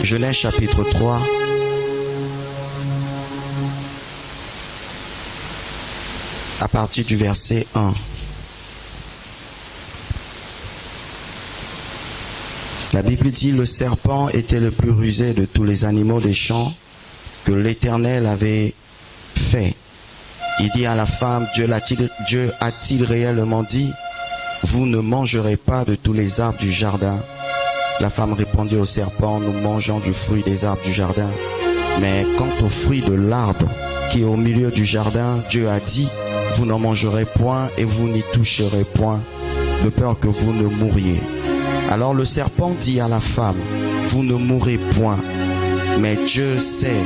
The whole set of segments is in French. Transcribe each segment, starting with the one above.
Genèse chapitre 3. À partir du verset 1. La Bible dit: le serpent était le plus rusé de tous les animaux des champs que l'Éternel avait fait. Il dit à la femme: Dieu a-t-il réellement dit: vous ne mangerez pas de tous les arbres du jardin? La femme répondit au serpent: nous mangeons du fruit des arbres du jardin. Mais quant au fruit de l'arbre qui est au milieu du jardin, Dieu a dit: vous n'en mangerez point et vous n'y toucherez point, de peur que vous ne mouriez. Alors le serpent dit à la femme: vous ne mourrez point, mais Dieu sait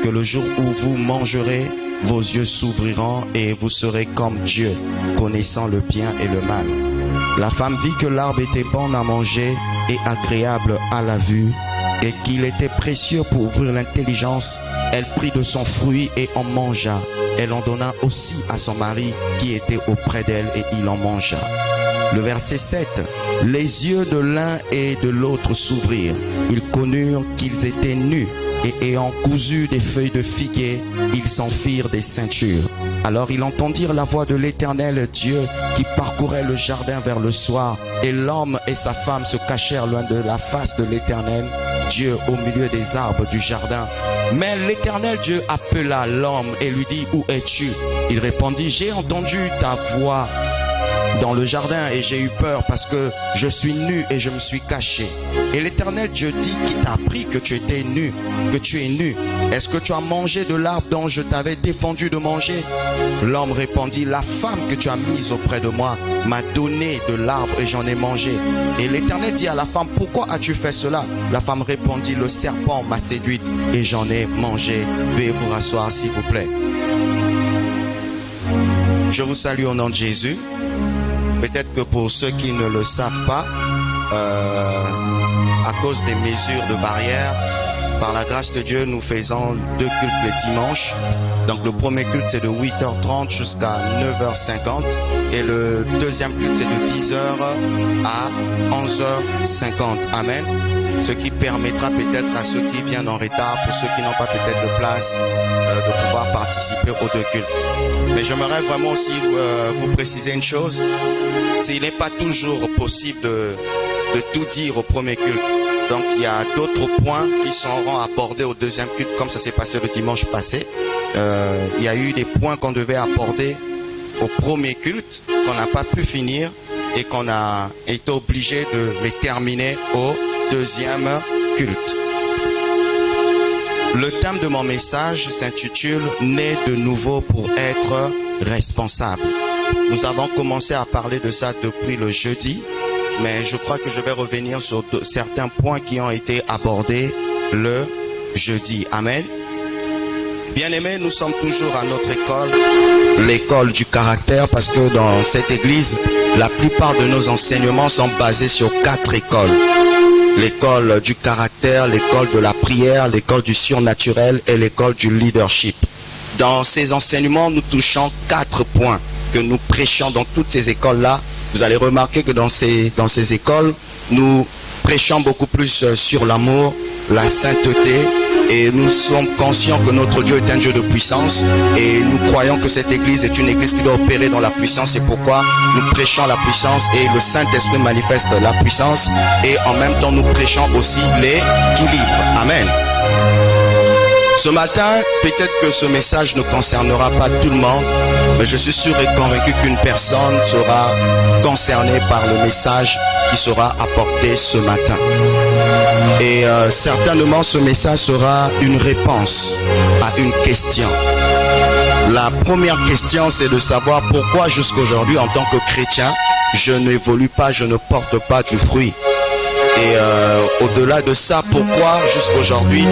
que le jour où vous mangerez, vos yeux s'ouvriront et vous serez comme Dieu, connaissant le bien et le mal. La femme vit que l'arbre était bon à manger et agréable à la vue, et qu'il était précieux pour ouvrir l'intelligence. Elle prit de son fruit et en mangea. Elle en donna aussi à son mari qui était auprès d'elle, et il en mangea. Le verset 7. Les yeux de l'un et de l'autre s'ouvrirent. Ils connurent qu'ils étaient nus, et ayant cousu des feuilles de figuier, ils s'en firent des ceintures. Alors ils entendirent la voix de l'Éternel Dieu qui parcourait le jardin vers le soir, et l'homme et sa femme se cachèrent loin de la face de l'Éternel Dieu au milieu des arbres du jardin. Mais l'Éternel Dieu appela l'homme et lui dit: où es-tu? Il répondit: j'ai entendu ta voix dans le jardin et j'ai eu peur parce que je suis nu et je me suis caché. Et l'Éternel Dieu dit: qui t'a appris que tu étais nu, que tu es nu? Est-ce que tu as mangé de l'arbre dont je t'avais défendu de manger? L'homme répondit: la femme que tu as mise auprès de moi m'a donné de l'arbre et j'en ai mangé. Et l'Éternel dit à la femme: pourquoi as-tu fait cela? La femme répondit: le serpent m'a séduite et j'en ai mangé. Veuillez vous rasseoir s'il vous plaît. Je vous salue au nom de Jésus. Peut-être que pour ceux qui ne le savent pas, à cause des mesures de barrière, par la grâce de Dieu, nous faisons 2 cultes les dimanches. Donc le premier culte c'est de 8h30 jusqu'à 9h50 et le deuxième culte c'est de 10h à 11h50. Amen. Ce qui permettra peut-être à ceux qui viennent en retard, pour ceux qui n'ont pas peut-être de place, de pouvoir participer aux 2 cultes. Mais j'aimerais vraiment aussi vous préciser une chose. Il n'est pas toujours possible de tout dire au premier culte. Donc il y a d'autres points qui seront abordés au deuxième culte, comme ça s'est passé le dimanche passé. Il y a eu des points qu'on devait aborder au premier culte, qu'on n'a pas pu finir et qu'on a été obligé de les terminer au deuxième culte. Le thème de mon message s'intitule « Né de nouveau pour être responsable ». Nous avons commencé à parler de ça depuis le jeudi, mais je crois que je vais revenir sur certains points qui ont été abordés le jeudi. Amen. Bien-aimés, nous sommes toujours à notre école, l'école du caractère, parce que dans cette église, la plupart de nos enseignements sont basés sur 4 écoles. L'école du caractère, l'école de la prière, l'école du surnaturel et l'école du leadership. Dans ces enseignements, nous touchons 4 points que nous prêchons dans toutes ces écoles-là. Vous allez remarquer que dans ces écoles, nous prêchons beaucoup plus sur l'amour, la sainteté, et nous sommes conscients que notre Dieu est un Dieu de puissance, et nous croyons que cette église est une église qui doit opérer dans la puissance. C'est pourquoi nous prêchons la puissance et le Saint-Esprit manifeste la puissance, et en même temps nous prêchons aussi l'équilibre. Amen. Ce matin, peut-être que ce message ne concernera pas tout le monde, mais je suis sûr et convaincu qu'une personne sera concernée par le message qui sera apporté ce matin. Et certainement ce message sera une réponse à une question. La première question, c'est de savoir pourquoi jusqu'aujourd'hui, en tant que chrétien, je n'évolue pas, je ne porte pas du fruit. Et au-delà de ça, pourquoi jusqu'aujourd'hui,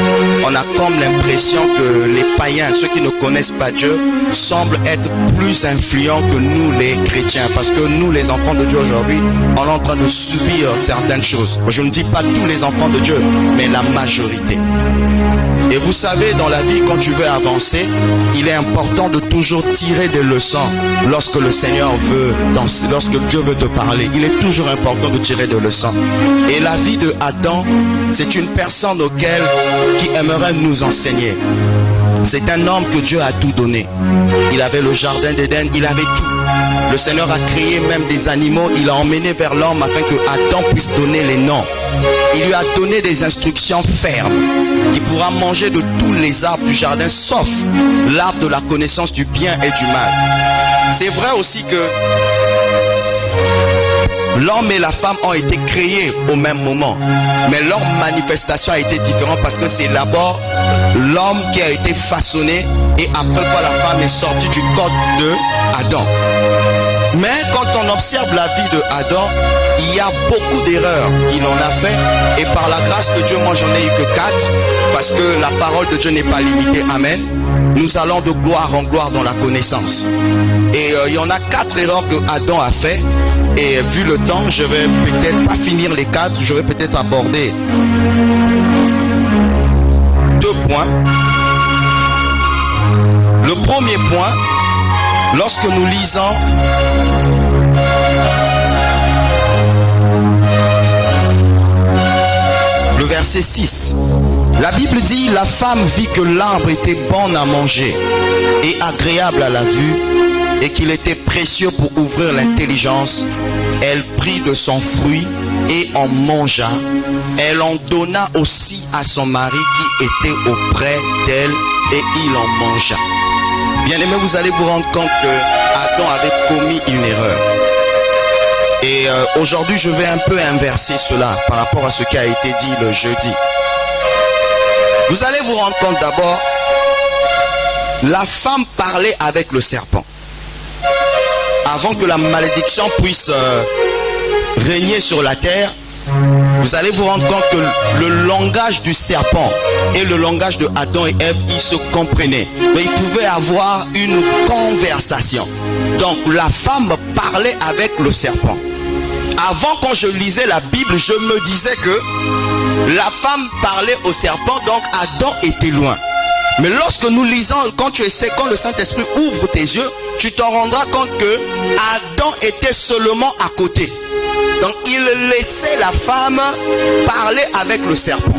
on a comme l'impression que les païens, ceux qui ne connaissent pas Dieu, semblent être plus influents que nous les chrétiens. Parce que nous, les enfants de Dieu aujourd'hui, on est en train de subir certaines choses. Je ne dis pas tous les enfants de Dieu, mais la majorité. Et vous savez, dans la vie, quand tu veux avancer, il est important de toujours tirer des leçons lorsque le Seigneur veut danser, lorsque Dieu veut te parler. Il est toujours important de tirer des leçons. Et la vie de Adam, c'est une personne qui aimerait nous enseigner. C'est un homme que Dieu a tout donné. Il avait le jardin d'Éden, il avait tout. Le Seigneur a créé même des animaux, il a emmené vers l'homme afin que Adam puisse donner les noms. Il lui a donné des instructions fermes. Il pourra manger de tous les arbres du jardin, sauf l'arbre de la connaissance du bien et du mal. C'est vrai aussi que l'homme et la femme ont été créés au même moment, mais leur manifestation a été différente parce que c'est d'abord l'homme qui a été façonné et après quoi la femme est sortie du corps de Adam. Mais quand on observe la vie de Adam, il y a beaucoup d'erreurs qu'il en a fait, et par la grâce de Dieu, moi j'en ai eu que 4, parce que la parole de Dieu n'est pas limitée. Amen. Nous allons de gloire en gloire dans la connaissance. Et il y en a 4 erreurs que Adam a fait. Et vu le temps, je vais peut-être pas finir les 4, je vais peut-être aborder 2 points. Le premier point, lorsque nous lisons le verset 6, la Bible dit: la femme vit que l'arbre était bon à manger et agréable à la vue, et qu'il était précieux pour ouvrir l'intelligence. Elle prit de son fruit et en mangea. Elle en donna aussi à son mari qui était auprès d'elle, et il en mangea. Bien aimé, vous allez vous rendre compte que Adam avait commis une erreur. Et aujourd'hui, je vais un peu inverser cela par rapport à ce qui a été dit le jeudi. Vous allez vous rendre compte d'abord, la femme parlait avec le serpent. Avant que la malédiction puisse régner sur la terre, vous allez vous rendre compte que le langage du serpent et le langage de Adam et Ève, ils se comprenaient. Mais ils pouvaient avoir une conversation. Donc la femme parlait avec le serpent. Avant, quand je lisais la Bible, je me disais que la femme parlait au serpent, donc Adam était loin. Mais lorsque nous lisons, quand le Saint-Esprit ouvre tes yeux, tu t'en rendras compte que Adam était seulement à côté. Donc il laissait la femme parler avec le serpent.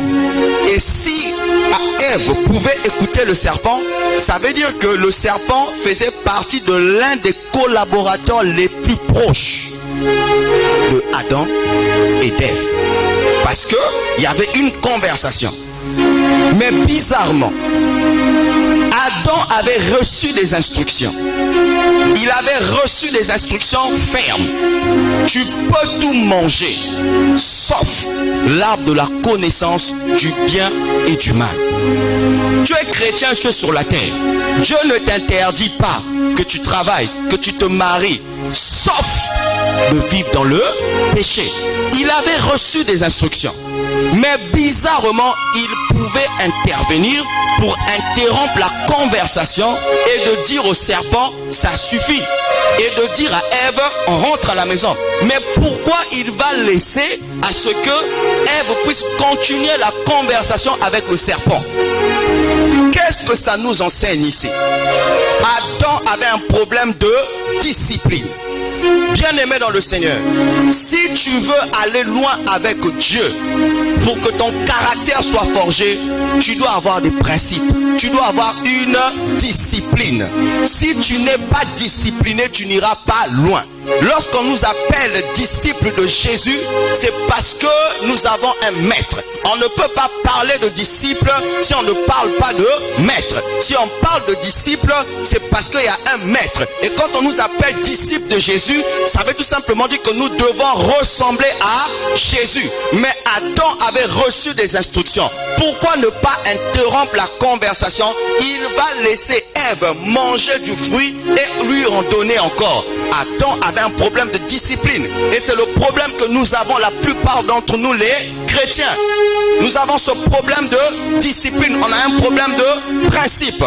Et si Ève pouvait écouter le serpent, ça veut dire que le serpent faisait partie de l'un des collaborateurs les plus proches de Adam et d'Ève. Parce qu'il y avait une conversation. Mais bizarrement, Adam avait reçu des instructions. Il avait reçu des instructions fermes. Tu peux tout manger, sauf l'arbre de la connaissance du bien et du mal. Tu es chrétien, tu es sur la terre. Dieu ne t'interdit pas que tu travailles, que tu te maries, sauf de vivre dans le péché. Il avait reçu des instructions. Mais bizarrement, il pouvait intervenir pour interrompre la conversation et de dire au serpent, ça suffit. Et de dire à Ève, on rentre à la maison. Mais pourquoi il va laisser à ce que Ève puisse continuer la conversation avec le serpent? Qu'est-ce que ça nous enseigne ici? Adam avait un problème de discipline. Bien aimé dans le Seigneur, si tu veux aller loin avec Dieu, pour que ton caractère soit forgé, tu dois avoir des principes, tu dois avoir une discipline. Si tu n'es pas discipliné, tu n'iras pas loin. Lorsqu'on nous appelle disciples de Jésus, c'est parce que nous avons un maître. On ne peut pas parler de disciples si on ne parle pas de maître. Si on parle de disciples, c'est parce qu'il y a un maître. Et quand on nous appelle disciples de Jésus, ça veut tout simplement dire que nous devons ressembler à Jésus. Mais Adam avait reçu des instructions. Pourquoi ne pas interrompre la conversation? Il va laisser Ève manger du fruit et lui en donner encore. Adam avait un problème de discipline. Et c'est le problème que nous avons, la plupart d'entre nous les chrétiens. Nous avons ce problème de discipline. On a un problème de principe.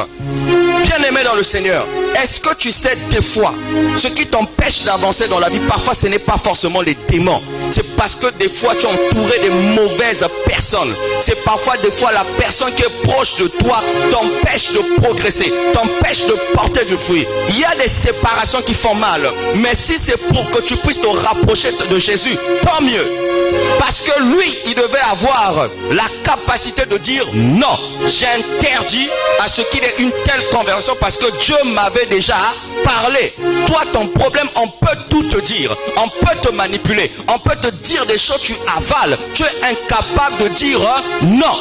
Bien aimé dans le Seigneur, Est-ce que tu sais des fois, ce qui t'empêche d'avancer dans la vie, parfois ce n'est pas forcément les démons. C'est parce que des fois tu es entouré de mauvaises personnes. C'est parfois des fois la personne qui est proche de toi t'empêche de progresser, t'empêche de porter du fruit. Il y a des séparations qui font mal. Mais si c'est pour que tu puisses te rapprocher de Jésus, tant mieux. Parce que lui, il devait avoir la capacité de dire non, j'interdis à ce qu'il ait une telle conversion parce que Dieu m'avait déjà parlé. Toi, ton problème, on peut tout te dire, on peut te manipuler, on peut te dire des choses, tu avales, tu es incapable de dire non.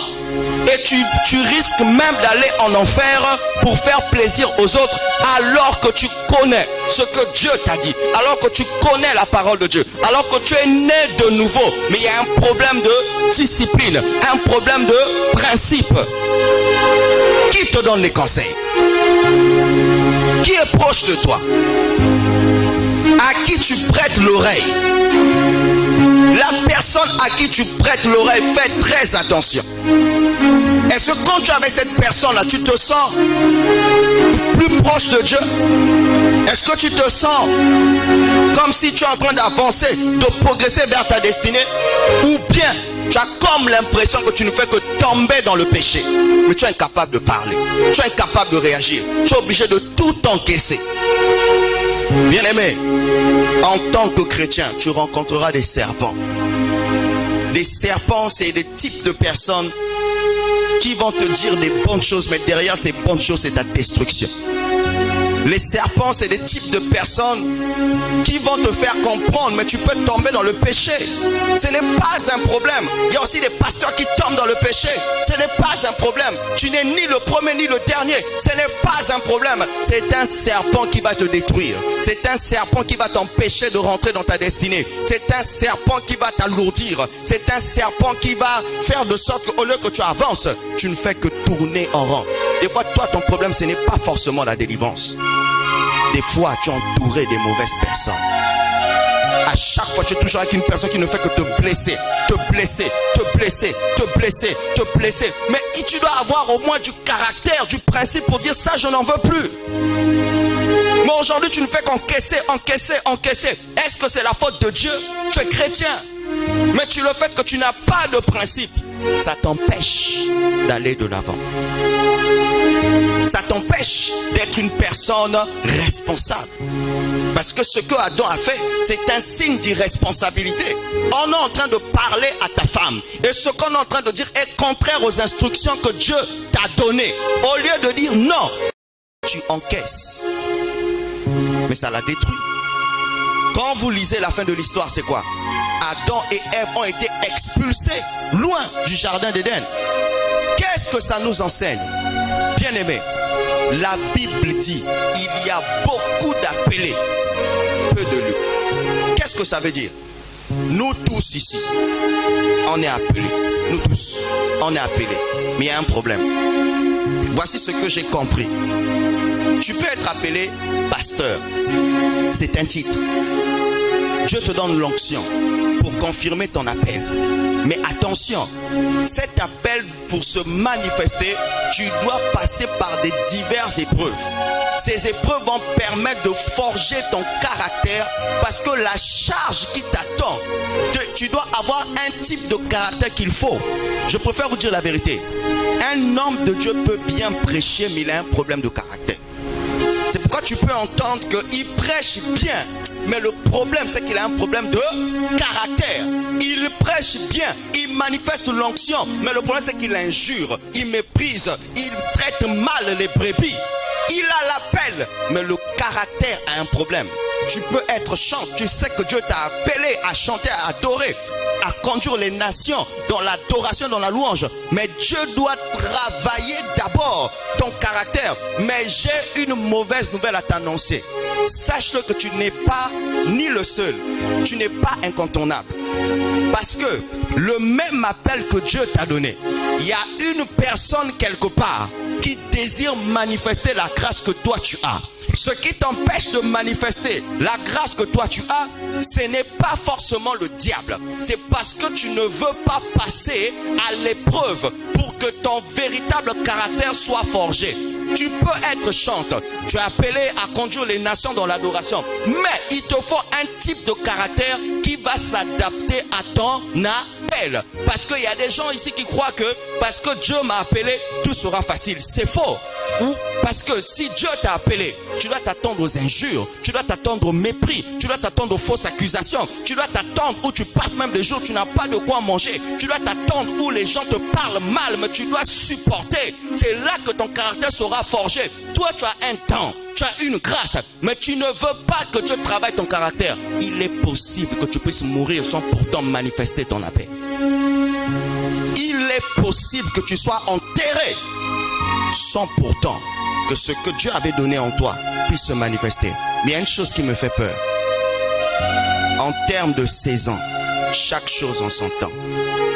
Et tu risques même d'aller en enfer pour faire plaisir aux autres alors que tu connais ce que Dieu t'a dit, alors que tu connais la parole de Dieu, alors que tu es né de nouveau. Mais il y a un problème de discipline, un problème de principe. Qui te donne les conseils? Qui est proche de toi? À qui tu prêtes l'oreille? La personne à qui tu prêtes l'oreille, fais très attention. Est-ce que quand tu es avec cette personne-là, tu te sens plus proche de Dieu? Est-ce que tu te sens comme si tu es en train d'avancer, de progresser vers ta destinée? Ou bien tu as comme l'impression que tu ne fais que tomber dans le péché, mais tu es incapable de parler, tu es incapable de réagir, tu es obligé de tout encaisser. Bien-aimé, en tant que chrétien, tu rencontreras des serpents. Les serpents, c'est des types de personnes qui vont te dire des bonnes choses, mais derrière ces bonnes choses, c'est ta destruction. Les serpents, c'est des types de personnes qui vont te faire comprendre, mais tu peux tomber dans le péché. Ce n'est pas un problème. Il y a aussi des pasteurs qui tombent dans le péché. Ce n'est pas un problème. Tu n'es ni le premier ni le dernier. Ce n'est pas un problème. C'est un serpent qui va te détruire. C'est un serpent qui va t'empêcher de rentrer dans ta destinée. C'est un serpent qui va t'alourdir. C'est un serpent qui va faire de sorte qu'au lieu que tu avances, tu ne fais que tourner en rond. Des fois, toi, ton problème, ce n'est pas forcément la délivrance. Des fois, tu es entouré des mauvaises personnes. À chaque fois, tu es toujours avec une personne qui ne fait que te blesser, te blesser, te blesser, te blesser, te blesser. Mais tu dois avoir au moins du caractère, du principe pour dire ça, je n'en veux plus. Mais aujourd'hui, tu ne fais qu'encaisser, encaisser, encaisser. Est-ce que c'est la faute de Dieu? Tu es chrétien. Mais tu le fait que tu n'as pas de principe, ça t'empêche d'aller de l'avant. Ça t'empêche d'être une personne responsable. Parce que ce que Adam a fait, c'est un signe d'irresponsabilité. On est en train de parler à ta femme. Et ce qu'on est en train de dire est contraire aux instructions que Dieu t'a données. Au lieu de dire non, tu encaisses. Mais ça l'a détruit. Quand vous lisez la fin de l'histoire, c'est quoi? Adam et Ève ont été expulsés loin du jardin d'Éden. Qu'est-ce que ça nous enseigne? Bien-aimé, la Bible dit il y a beaucoup d'appelés, peu de lieux. Qu'est-ce que ça veut dire? Nous tous ici, on est appelés. Nous tous, on est appelés. Mais il y a un problème. Voici ce que j'ai compris. Tu peux être appelé pasteur. C'est un titre. Dieu te donne l'onction pour confirmer ton appel. Mais attention, cet appel pour se manifester, tu dois passer par des diverses épreuves. Ces épreuves vont permettre de forger ton caractère parce que la charge qui t'attend, tu dois avoir un type de caractère qu'il faut. Je préfère vous dire la vérité. Un homme de Dieu peut bien prêcher, mais il a un problème de caractère. C'est pourquoi tu peux entendre qu'il prêche bien. Mais le problème, c'est qu'il a un problème de caractère. Il prêche bien, il manifeste l'onction. Mais le problème, c'est qu'il injure, il méprise, il traite mal les brebis. Il a l'appel, mais le caractère a un problème. Tu peux être chanteur, tu sais que Dieu t'a appelé à chanter, à adorer, à conduire les nations dans l'adoration, dans la louange. Mais Dieu doit travailler d'abord ton caractère. Mais j'ai une mauvaise nouvelle à t'annoncer. Sache-le que tu n'es pas ni le seul. Tu n'es pas incontournable. Parce que le même appel que Dieu t'a donné, il y a une personne quelque part qui désire manifester la grâce que toi tu as. Ce qui t'empêche de manifester la grâce que toi tu as, ce n'est pas forcément le diable. C'est parce que tu ne veux pas passer à l'épreuve pour que ton véritable caractère soit forgé. Tu peux être chante. Tu es appelé à conduire les nations dans l'adoration. Mais il te faut un type de caractère qui va s'adapter à ton appel. Parce qu'il y a des gens ici qui croient que parce que Dieu m'a appelé, tout sera facile. C'est faux. Ou parce que si Dieu t'a appelé, tu dois t'attendre aux injures, tu dois t'attendre au mépris, tu dois t'attendre aux fausses accusations, tu dois t'attendre où tu passes même des jours où tu n'as pas de quoi manger, tu dois t'attendre où les gens te parlent mal, mais tu dois supporter. C'est là que ton caractère sera forgé. Toi, tu as un temps, tu as une grâce, mais tu ne veux pas que Dieu travaille ton caractère. Il est possible que tu puisses mourir sans pourtant manifester ton appel. Il est possible que tu sois enterré sans pourtant que ce que Dieu avait donné en toi puisse se manifester. Mais il y a une chose qui me fait peur. En termes de saison, chaque chose en son temps.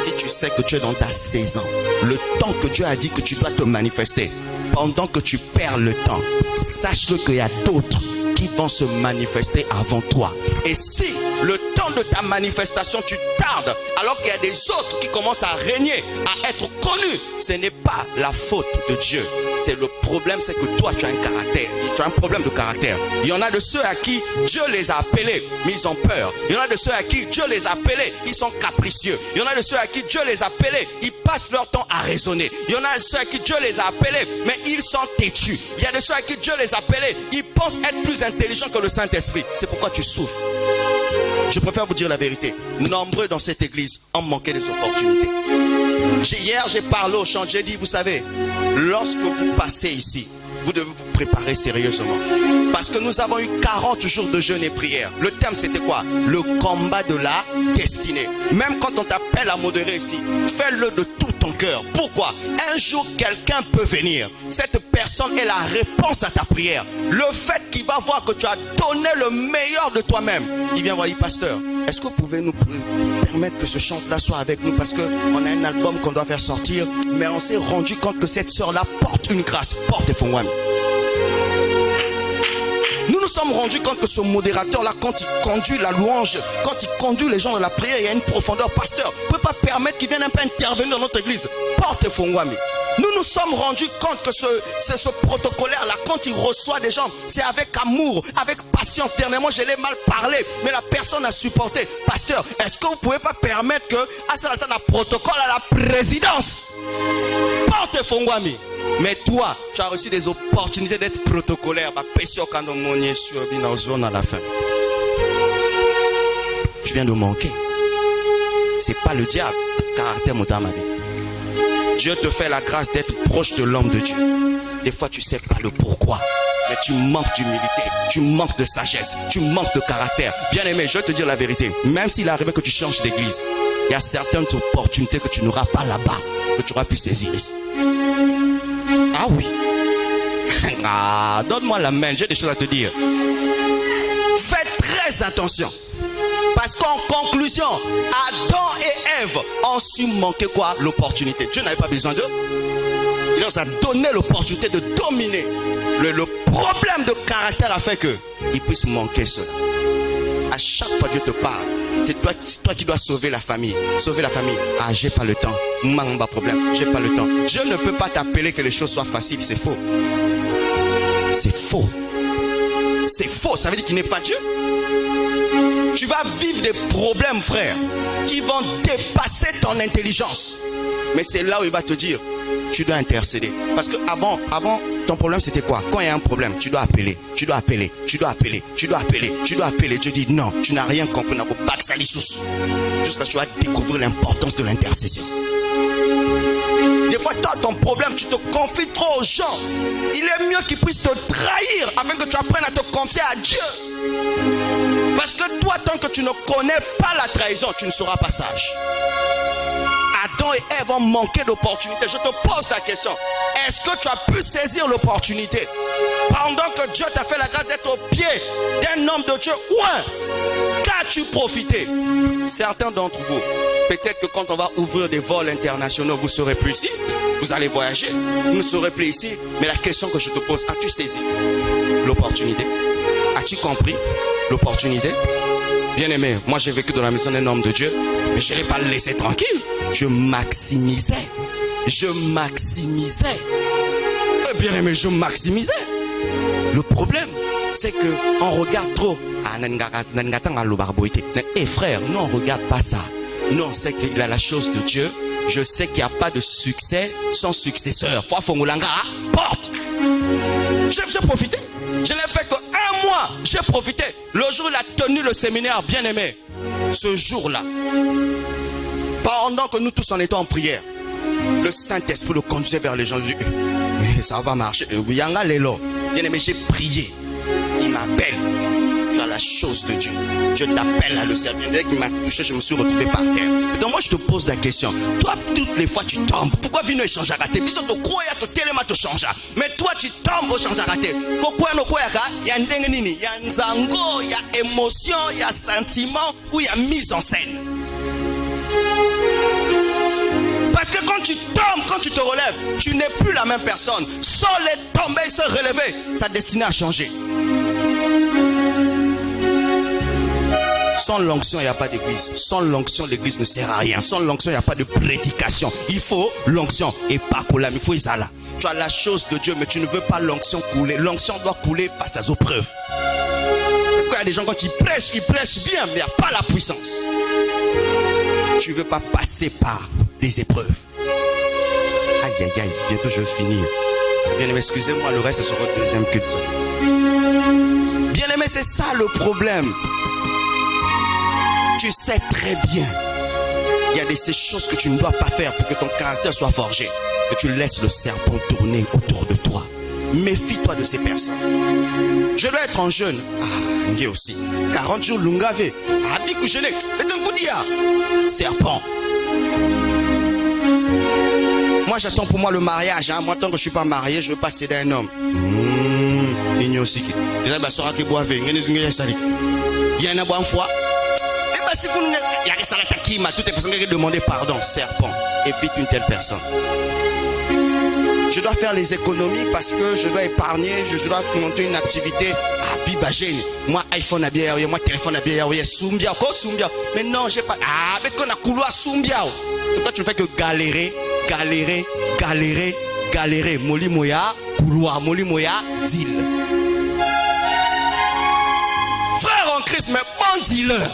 Si tu sais que tu es dans ta saison, le temps que Dieu a dit que tu dois te manifester, pendant que tu perds le temps, sache-le qu'il y a d'autres qui vont se manifester avant toi. Et si le temps de ta manifestation, tu tardes, alors qu'il y a des autres qui commencent à régner, à être connus, ce n'est pas la faute de Dieu. C'est le problème, c'est que toi, tu as un caractère. Tu as un problème de caractère. Il y en a de ceux à qui Dieu les a appelés, mais ils ont peur. Il y en a de ceux à qui Dieu les a appelés, ils sont capricieux. Il y en a de ceux à qui Dieu les a appelés, ils passent leur temps à raisonner. Il y en a de ceux à qui Dieu les a appelés, mais ils sont têtus. Il y a de ceux à qui Dieu les a appelés, ils pensent être plus intelligents que le Saint-Esprit. C'est pourquoi tu souffres. Je préfère vous dire la vérité. Nombreux dans cette église ont manqué des opportunités. Hier, j'ai parlé au chant. J'ai dit, vous savez, lorsque vous passez ici, vous devez vous préparer sérieusement. Parce que nous avons eu 40 jours de jeûne et prière. Le thème, c'était quoi? Le combat de la destinée. Même quand on t'appelle à modérer ici, fais-le de tout ton cœur. Pourquoi? Un jour, quelqu'un peut venir. Cette personne est la réponse à ta prière. Le fait qu'il va voir que tu as donné le meilleur de toi-même. Il vient voir, pasteur, est-ce que vous pouvez nous permettre que ce chant-là soit avec nous? Parce qu'on a un album qu'on doit faire sortir. Mais on s'est rendu compte que cette sœur-là porte une grâce. Porte Fongwami. Nous nous sommes rendus compte que ce modérateur-là, quand il conduit la louange, quand il conduit les gens dans la prière, il y a une profondeur. Pasteur, vous ne pouvez pas permettre qu'il vienne un peu intervenir dans notre église. Porte Fongwami. Nous nous sommes rendus compte que ce protocolaire-là, quand il reçoit des gens, c'est avec amour, avec patience. Dernièrement, je l'ai mal parlé, mais la personne a supporté. Pasteur, est-ce que vous ne pouvez pas permettre que à ce matin, un protocole à la présidence? Porte Fongwami. Mais toi, tu as reçu des opportunités d'être protocolaire. À la fin. Tu viens de manquer. C'est pas le diable. Caractère Motamadi. Dieu te fait la grâce d'être proche de l'homme de Dieu. Des fois, tu ne sais pas le pourquoi. Mais tu manques d'humilité, tu manques de sagesse, tu manques de caractère. Bien aimé, je vais te dire la vérité. Même s'il arrive que tu changes d'église, il y a certaines opportunités que tu n'auras pas là-bas, que tu auras pu saisir ici. Ah oui. Ah, donne-moi la main, j'ai des choses à te dire. Fais très attention. Parce qu'en conclusion, Adam et Ève ont su manquer quoi? L'opportunité. Dieu n'avait pas besoin d'eux. Il leur a donné l'opportunité de dominer. Le problème de caractère a fait qu'ils puissent manquer cela. À chaque fois que Dieu te parle, c'est toi qui dois sauver la famille. Sauver la famille. Ah, j'ai pas le temps. Pas problème. J'ai pas le temps. Dieu ne peut pas t'appeler que les choses soient faciles. C'est faux. C'est faux. C'est faux. Ça veut dire qu'il n'est pas Dieu. Tu vas vivre des problèmes, frère, qui vont dépasser ton intelligence. Mais c'est là où il va te dire, tu dois intercéder. Parce que avant, ton problème c'était quoi? Quand il y a un problème, tu dois appeler, tu dois appeler, tu dois appeler, tu dois appeler, tu dois appeler. Dieu dit non, tu n'as rien compris. Jusqu'à ce que tu vas découvrir l'importance de l'intercession. Des fois, toi, ton problème, tu te confies trop aux gens. Il est mieux qu'ils puissent te trahir afin que tu apprennes à te confier à Dieu. Parce que toi, tant que tu ne connais pas la trahison, tu ne seras pas sage. Adam et Ève ont manqué d'opportunités. Je te pose la question. Est-ce que tu as pu saisir l'opportunité pendant que Dieu t'a fait la grâce d'être au pied d'un homme de Dieu? Qu'as-tu profité? Certains d'entre vous, peut-être que quand on va ouvrir des vols internationaux, vous ne serez plus ici. Vous allez voyager. Vous ne serez plus ici. Mais la question que je te pose, as-tu saisi l'opportunité? As-tu compris l'opportunité? Bien aimé, moi j'ai vécu dans la maison d'un homme de Dieu, mais je ne l'ai pas laissé tranquille. Je maximisais. Bien aimé, je maximisais. Le problème, c'est qu'on regarde trop. Eh frère, non, on ne regarde pas ça. Nous, on sait qu'il a la chose de Dieu. Je sais qu'il n'y a pas de succès sans successeur. Porte. J'ai profité. Je n'ai fait qu'un mois. J'ai profité. Le jour où il a tenu le séminaire, bien aimé. Ce jour-là, pendant que nous tous en étions en prière, le Saint-Esprit le conduisait vers les gens. Il dit, ça va marcher. Bien aimé, j'ai prié. Il m'appelle. Tu as la chose de Dieu. Je t'appelle à le servir. Dès qu'il m'a touché, je me suis retrouvé par terre. Donc moi, je te pose la question. Toi, toutes les fois, tu tombes. Pourquoi vino échange à rater? Bisous, tu crois que téléma te change. Mais toi, tu tombes au change à rater. Pourquoi no quoi il y a ndengenini, il y a nzango, il y a émotion, il y a sentiment ou il y a mise en scène. Parce que quand tu tombes, quand tu te relèves, tu n'es plus la même personne. Sans les tomber, se relever, sa destinée a changé. Sans l'onction, il n'y a pas d'église. Sans l'onction, l'église ne sert à rien. Sans l'onction, il n'y a pas de prédication. Il faut l'onction et pas couler. Il faut Isala. Tu as la chose de Dieu, mais tu ne veux pas l'onction couler. L'onction doit couler face aux épreuves. Pourquoi il y a des gens, quand ils prêchent bien, mais il n'y a pas la puissance. Tu ne veux pas passer par des épreuves. Aïe, aïe, aïe, bientôt je vais finir. Bien aimé, excusez-moi, le reste sera au deuxième culte. Bien aimé, c'est ça le problème. Tu sais très bien, il y a ces choses que tu ne dois pas faire pour que ton caractère soit forgé. Que tu laisses le serpent tourner autour de toi. Méfie-toi de ces personnes. Je dois être en jeûne. Ah, Ndié aussi. 40 jours, Lungavé. Abikou Jenek. Mais un coup d'IA. Serpent. Moi, j'attends pour moi le mariage. Hein. Moi, tant que je ne suis pas marié, je ne veux pas céder à un homme. Il y a aussi. Il y a un bonne foi. Il y a qui m'a toute façon demander pardon. Serpent, évite une telle personne. Je dois faire les économies parce que je dois épargner, je dois monter une activité. Ah, bibagène. Moi, iPhone a bien, moi, téléphone a bien, Soumbia, quoi, Soumbia. Mais non, j'ai pas. Ah, mais qu'on a couloir Soumbia. C'est pourquoi tu ne fais que galérer. Moli moya, couloir, moli moya, deal. Frère en Christ, mais bon dealer.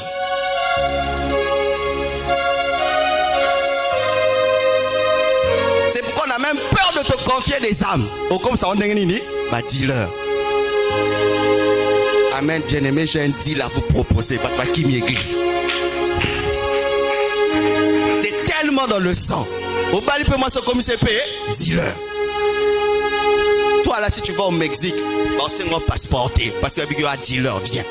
C'est pourquoi on a même peur de te confier des âmes. Oh, comme ça, on est nini? Bah, dealer. Amen, bien-aimé, j'ai un deal à vous proposer. Pas qui m'église. C'est tellement dans le sang. Au bali, peut-moi ce commissaire payé? Dealer. Toi, là, si tu vas au Mexique, bah, c'est moi passeporté. Parce que un dealer, viens.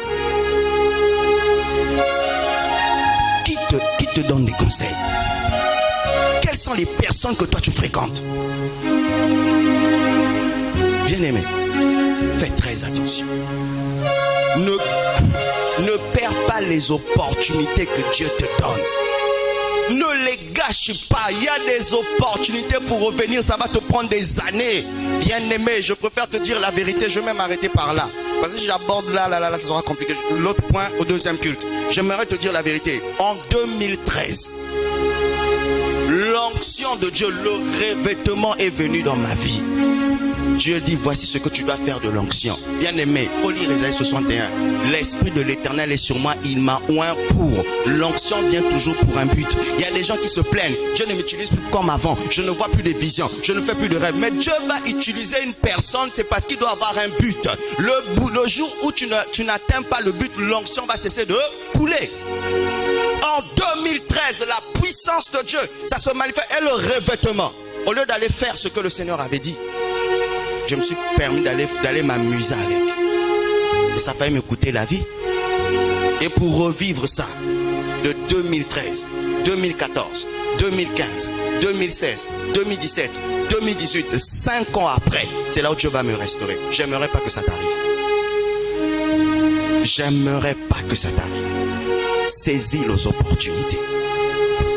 Qui te donne des conseils? Quelles sont les personnes que toi tu fréquentes? Bien-aimé, fais très attention. Ne perds pas les opportunités que Dieu te donne. Ne les gâche pas. Il y a des opportunités pour revenir. Ça va te prendre des années. Bien-aimé, je préfère te dire la vérité. Je vais même m'arrêter par là. Parce que si j'aborde là, ça sera compliqué. L'autre point au deuxième culte. J'aimerais te dire la vérité. En 2013, l'onction de Dieu, le revêtement est venu dans ma vie. Dieu dit, voici ce que tu dois faire de l'onction. Bien-aimé, faut lire Ésaïe 61. L'Esprit de l'Éternel est sur moi, il m'a oint pour. L'onction vient toujours pour un but. Il y a des gens qui se plaignent. Dieu ne m'utilise plus comme avant. Je ne vois plus de visions. Je ne fais plus de rêves. Mais Dieu va utiliser une personne, c'est parce qu'il doit avoir un but. Le jour où tu n'atteins pas le but, l'onction va cesser de couler. En 2013, la puissance de Dieu, ça se manifeste, et le revêtement. Au lieu d'aller faire ce que le Seigneur avait dit, je me suis permis d'aller m'amuser avec. Et ça a failli me coûter la vie. Et pour revivre ça, de 2013, 2014, 2015, 2016, 2017, 2018, 5 ans après, c'est là où Dieu va me restaurer. J'aimerais pas que ça t'arrive. J'aimerais pas que ça t'arrive. Saisis les opportunités.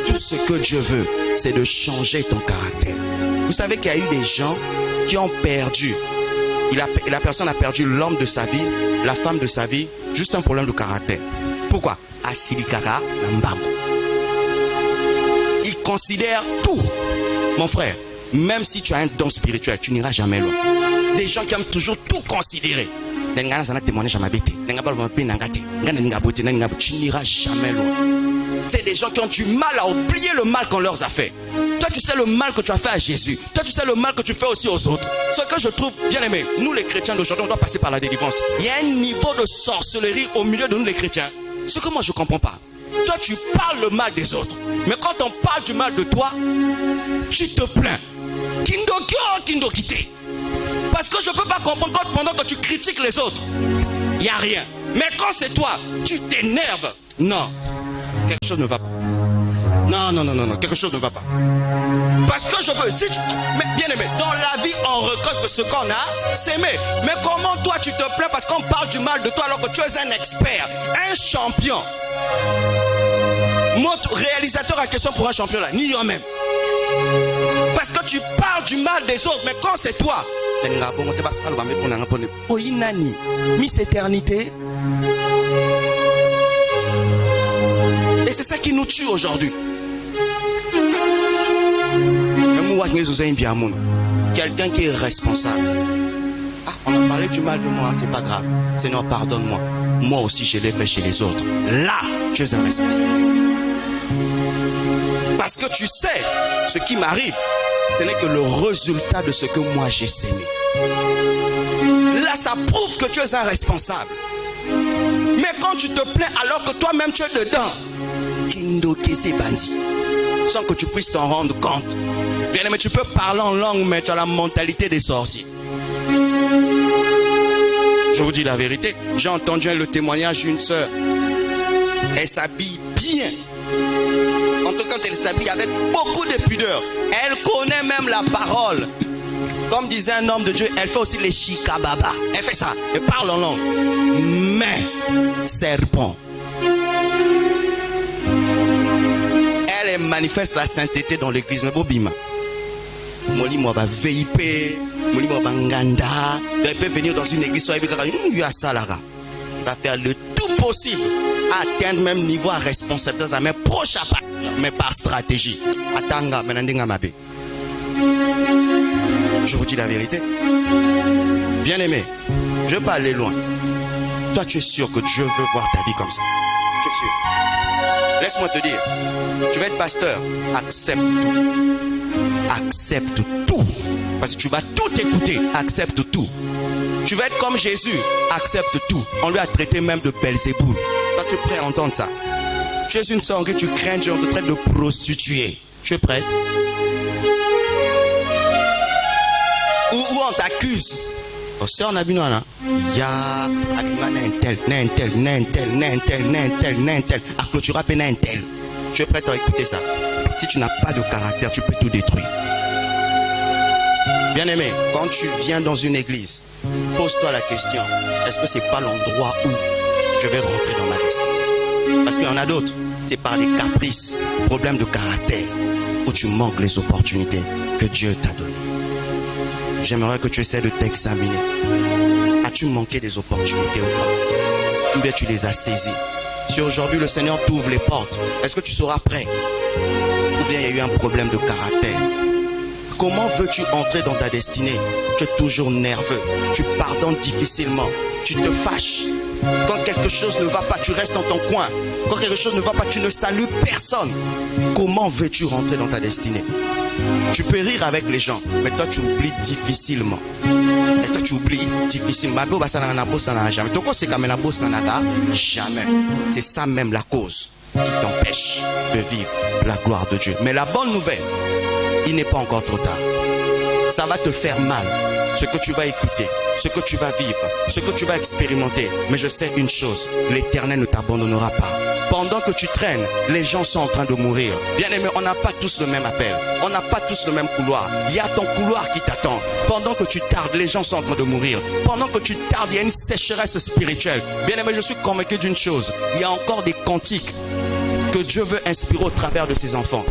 Tout ce que Dieu veut, c'est de changer ton caractère. Vous savez qu'il y a eu des gens qui ont perdu. La personne a perdu l'homme de sa vie, la femme de sa vie, juste un problème de caractère. Pourquoi? Asilikara Nambango. Il considère tout. Mon frère, même si tu as un don spirituel, tu n'iras jamais loin. Des gens qui aiment toujours tout considérer. Tu n'iras jamais loin. C'est des gens qui ont du mal à oublier le mal qu'on leur a fait. Toi, tu sais le mal que tu as fait à Jésus. Toi, tu sais le mal que tu fais aussi aux autres. Ce que je trouve bien aimé, nous les chrétiens d'aujourd'hui, on doit passer par la délivrance. Il y a un niveau de sorcellerie au milieu de nous les chrétiens. Ce que moi je ne comprends pas. Toi, tu parles le mal des autres. Mais quand on parle du mal de toi, tu te plains. Parce que je ne peux pas comprendre quand pendant que tu critiques les autres, il n'y a rien. Mais quand c'est toi, tu t'énerves. Non, quelque chose ne va pas. Non, quelque chose ne va pas. Parce que je veux, si tu... Mais bien aimé, dans la vie, on récolte ce qu'on a sémé. Mais comment toi tu te plains parce qu'on parle du mal de toi alors que tu es un expert, un champion? Mon réalisateur a question pour un champion là, ni moi-même. Parce que tu parles du mal des autres, mais quand c'est toi, Miss Éternité. Et c'est ça qui nous tue aujourd'hui. Quelqu'un qui est responsable. Ah, on a parlé du mal de moi, c'est pas grave. Seigneur, pardonne-moi. Moi aussi, je l'ai fait chez les autres. Là, tu es un responsable. Parce que tu sais, ce qui m'arrive, ce n'est que le résultat de ce que moi j'ai sémé. Là, ça prouve que tu es un responsable. Mais quand tu te plains alors que toi-même tu es dedans, Kindo Kese Bandi, sans que tu puisses t'en rendre compte. Bien aimé, tu peux parler en langue, mais tu as la mentalité des sorciers. Je vous dis la vérité, j'ai entendu le témoignage d'une sœur. Elle s'habille bien. En tout cas, elle s'habille avec beaucoup de pudeur. Elle connaît même la parole. Comme disait un homme de Dieu, elle fait aussi les chikababa. Elle fait ça, elle parle en langue. Mais, serpent. Elle manifeste la sainteté dans l'église. Mais Bobima, Moli Mwaba VIP, Moli Mwaba Nganda, elle peut venir dans une église, il y a ça là. Elle va faire le tout possible à atteindre même niveau à responsabilité, mais proche à part, mais par stratégie. Atanga, Menandinga Mabe. Je vous dis la vérité. Bien aimé, je ne vais pas aller loin. Toi, tu es sûr que Dieu veut voir ta vie comme ça? Je suis sûr. Laisse-moi te dire, tu vas être pasteur, accepte tout. Accepte tout. Parce que tu vas tout écouter, accepte tout. Tu vas être comme Jésus, accepte tout. On lui a traité même de Belzéboul. Toi, tu es prêt à entendre ça? Tu es une sœur que tu crains, on te traite de prostituée. Tu es prête? Où on t'accuse. Oh, sœur Nabinoana, il y a Nantel, à clôturer à peine Nantel. Tu es prête à écouter ça? Si tu n'as pas de caractère, tu peux tout détruire. Bien aimé, quand tu viens dans une église, pose-toi la question, est-ce que c'est pas l'endroit où je vais rentrer dans ma destinée? Parce qu'il y en a d'autres, c'est par les caprices, problèmes de caractère, où tu manques les opportunités que Dieu t'a données. J'aimerais que tu essaies de t'examiner. As-tu manqué des opportunités ou pas? Ou bien tu les as saisies? Si aujourd'hui le Seigneur t'ouvre les portes, est-ce que tu seras prêt? Ou bien il y a eu un problème de caractère? Comment veux-tu entrer dans ta destinée? Tu es toujours nerveux, tu pardonnes difficilement, tu te fâches. Quand quelque chose ne va pas, tu restes dans ton coin. Quand quelque chose ne va pas, tu ne salues personne. Comment veux-tu rentrer dans ta destinée? Tu peux rire avec les gens, mais toi tu oublies difficilement. Et toi tu oublies difficilement. Jamais. C'est ça même la cause qui t'empêche de vivre la gloire de Dieu. Mais la bonne nouvelle, il n'est pas encore trop tard. Ça va te faire mal, ce que tu vas écouter, ce que tu vas vivre, ce que tu vas expérimenter. Mais je sais une chose, l'Éternel ne t'abandonnera pas. Pendant que tu traînes, les gens sont en train de mourir. Bien aimé, on n'a pas tous le même appel. On n'a pas tous le même couloir. Il y a ton couloir qui t'attend. Pendant que tu tardes, les gens sont en train de mourir. Pendant que tu tardes, il y a une sécheresse spirituelle. Bien aimé, je suis convaincu d'une chose. Il y a encore des cantiques que Dieu veut inspirer au travers de ses enfants.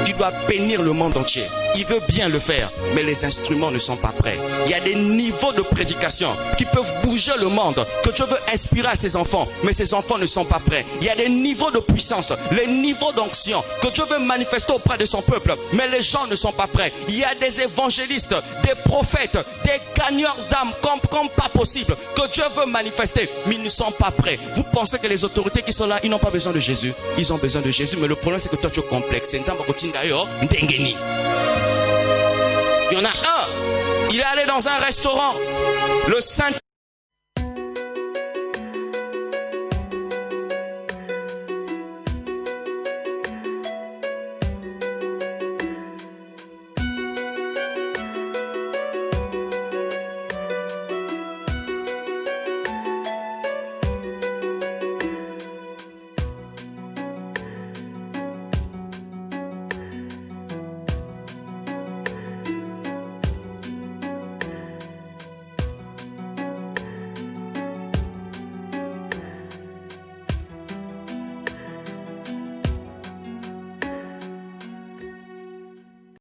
qui doit bénir le monde entier. Il veut bien le faire, mais les instruments ne sont pas prêts. Il y a des niveaux de prédication qui peuvent bouger le monde, que Dieu veut inspirer à ses enfants, mais ses enfants ne sont pas prêts. Il y a des niveaux de puissance, les niveaux d'onction que Dieu veut manifester auprès de son peuple, mais les gens ne sont pas prêts. Il y a des évangélistes, des prophètes, des gagneurs d'âmes comme pas possible, que Dieu veut manifester, mais ils ne sont pas prêts. Vous pensez que les autorités qui sont là, ils n'ont pas besoin de Jésus? Ils ont besoin de Jésus, mais le problème c'est que toi tu es complexe. Il y en a un, il est allé dans un restaurant, le Saint